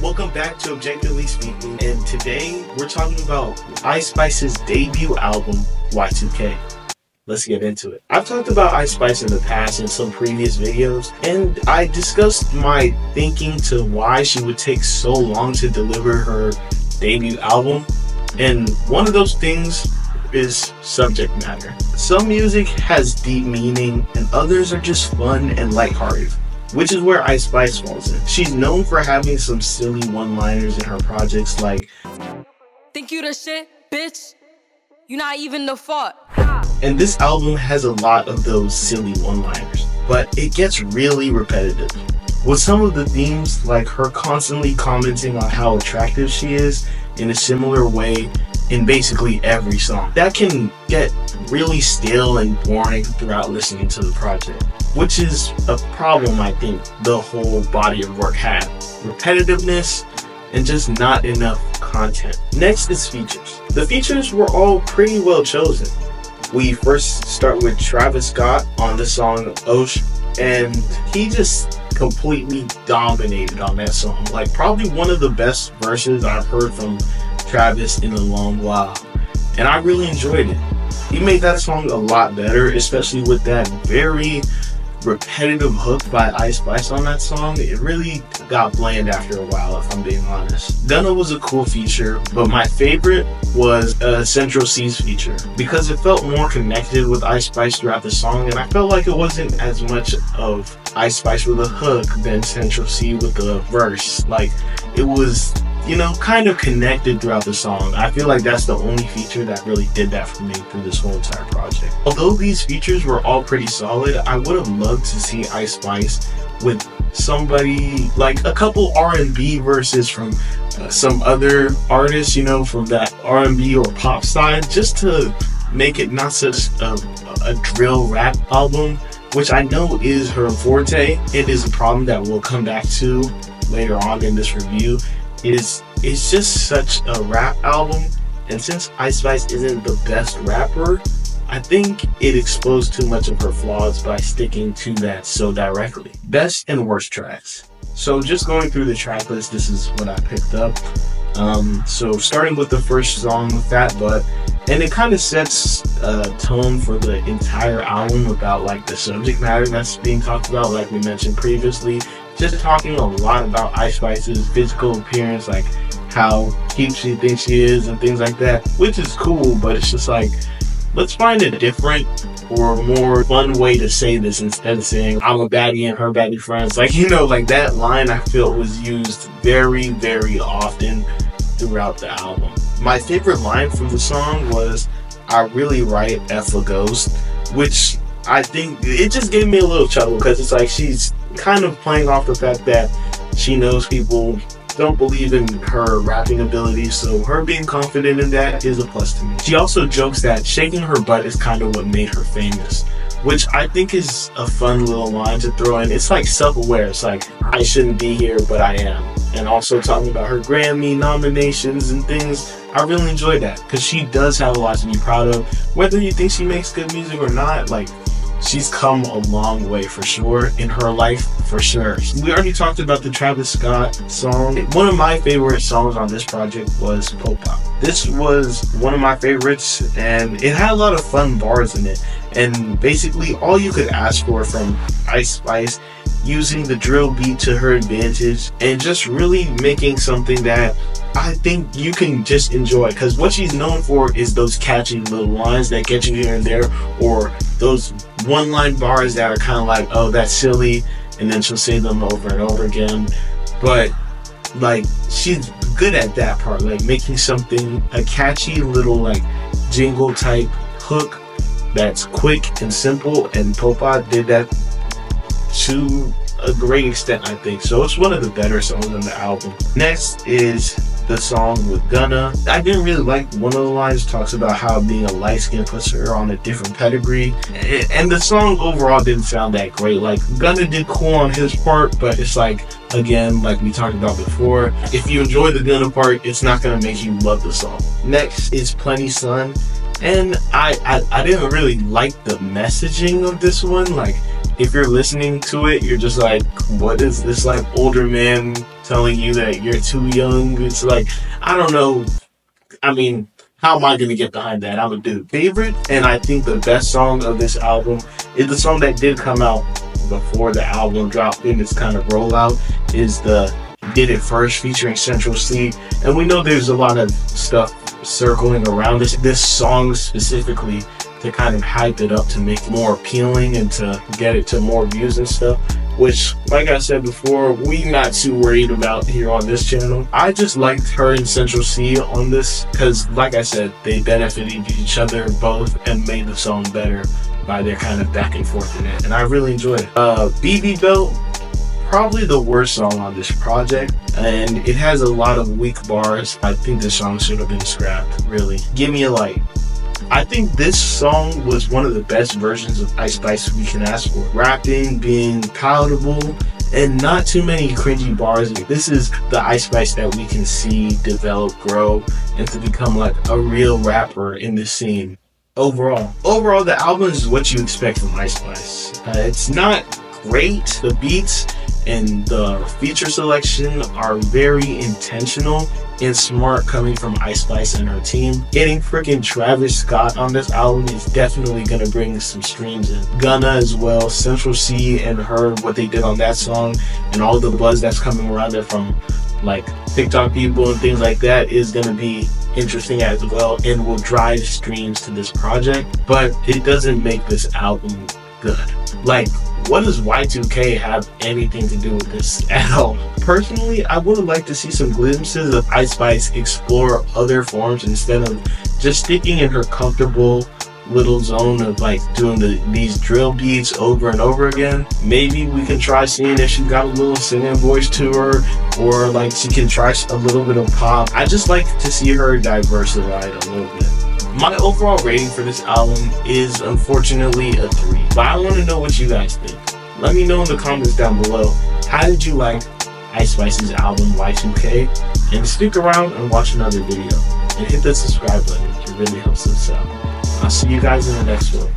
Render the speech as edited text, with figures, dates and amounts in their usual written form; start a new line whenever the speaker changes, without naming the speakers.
Welcome back to Objectively Speaking, and today we're talking about Ice Spice's debut album, Y2K. Let's get into it. I've talked about Ice Spice in the past in some previous videos, and I discussed my thinking to why she would take so long to deliver her debut album, and one of those things is subject matter. Some music has deep meaning, and others are just fun and lighthearted, which is where Ice Spice falls in. She's known for having some silly one-liners in her projects like,
"Think you the shit, bitch? You not even the fault."
And this album has a lot of those silly one-liners, but it gets really repetitive. With some of the themes, like her constantly commenting on how attractive she is in a similar way in basically every song, that can get really stale and boring throughout listening to the project, which is a problem I think the whole body of work had. Repetitiveness and just not enough content. Next is features. The features were all pretty well chosen. We first start with Travis Scott on the song Osh, and he just completely dominated on that song. Like, probably one of the best verses I've heard from Travis in a long while, and I really enjoyed it. He made that song a lot better, especially with that very repetitive hook by Ice Spice on that song. It really got bland after a while, if I'm being honest. Gunna was a cool feature, but my favorite was Central C's feature, because it felt more connected with Ice Spice throughout the song, and I felt like it wasn't as much of Ice Spice with a hook than Central C with the verse. Like, it was, you know, kind of connected throughout the song. I feel like that's the only feature that really did that for me through this whole entire project. Although these features were all pretty solid, I would have loved to see Ice Spice with somebody, like a couple R&B verses from some other artists, you know, from that R&B or pop side, just to make it not such a drill rap album, which I know is her forte. It is a problem that we'll come back to later on in this review. It's just such a rap album, and since Ice Spice isn't the best rapper, I think it exposed too much of her flaws by sticking to that so directly. Best and worst tracks. So just going through the track list, this is what I picked up. So starting with the first song, Fat Butt, and it kind of sets a tone for the entire album about like the subject matter that's being talked about, like we mentioned previously. Just talking a lot about Ice Spice's physical appearance, like how cute she thinks she is and things like that, which is cool, but it's just like, let's find a different or more fun way to say this instead of saying I'm a baddie and her baddie friends. Like, you know, like that line I feel was used very, very often throughout the album. My favorite line from the song was, "I really write F a ghost," which I think it just gave me a little chuckle, because it's like she's kind of playing off the fact that she knows people don't believe in her rapping abilities, so her being confident in that is a plus to me. She also jokes that shaking her butt is kind of what made her famous, which I think is a fun little line to throw in. It's like self-aware. It's like, I shouldn't be here, but I am. And also talking about her Grammy nominations and things. I really enjoyed that, because she does have a lot to be proud of. Whether you think she makes good music or not, like, she's come a long way for sure in her life, for sure. We already talked about the Travis Scott song. One of my favorite songs on this project was Pop. This was one of my favorites, and it had a lot of fun bars in it. And basically all you could ask for from Ice Spice, using the drill beat to her advantage and just really making something that I think you can just enjoy, because what she's known for is those catchy little lines that get you here and there, or those one-line bars that are kind of like, oh, that's silly, and then she'll say them over and over again. But like, she's good at that part, like making something, a catchy little like jingle type hook that's quick and simple, and Popa did that to a great extent, I think. So it's one of the better songs on the album. Next is the song with Gunna. I didn't really like one of the lines. Talks about how being a light skin puts her on a different pedigree, and the song overall didn't sound that great. Like, Gunna did cool on his part, but it's like, again, like we talked about before, if you enjoy the Gunna part, it's not gonna make you love the song. Next is Plenty Sun, and I didn't really like the messaging of this one. Like, if you're listening to it, you're just like, what is this like older man telling you that you're too young. It's like, I don't know. I mean, how am I going to get behind that? I'm a dude. Favorite, and I think the best song of this album is the song that did come out before the album dropped in its kind of rollout, is the Did It First featuring Central C. And we know there's a lot of stuff circling around this song specifically to kind of hype it up to make it more appealing and to get it to more views and stuff, which, like I said before, we not too worried about here on this channel. I just liked her and Central C on this because, like I said, they benefited each other both and made the song better by their kind of back and forth in it, and I really enjoyed it. BB Belt, probably the worst song on this project, and it has a lot of weak bars. I think this song should have been scrapped, really. Give Me a Light. I think this song was one of the best versions of Ice Spice we can ask for. Rapping, being palatable, and not too many cringy bars. This is the Ice Spice that we can see develop, grow, and to become like a real rapper in this scene. Overall, the album is what you expect from Ice Spice. It's not great. The beats and the feature selection are very intentional and smart coming from Ice Spice and her team. Getting freaking Travis Scott on this album is definitely gonna bring some streams in. Gunna as well, Central C and her, what they did on that song, and all the buzz that's coming around it from like TikTok people and things like that is gonna be interesting as well and will drive streams to this project, but it doesn't make this album good. Like, what does Y2K have anything to do with this at all? Personally, I would have liked to see some glimpses of Ice Spice explore other forms instead of just sticking in her comfortable little zone of like doing these drill beats over and over again. Maybe we can try seeing if she got a little singing voice to her, or like she can try a little bit of pop. I just like to see her diversified a little bit. My overall rating for this album is unfortunately a 3, but I want to know what you guys think. Let me know in the comments down below. How did you like Ice Spice's album Y2K? And stick around and watch another video. And hit the subscribe button. It really helps us out. I'll see you guys in the next one.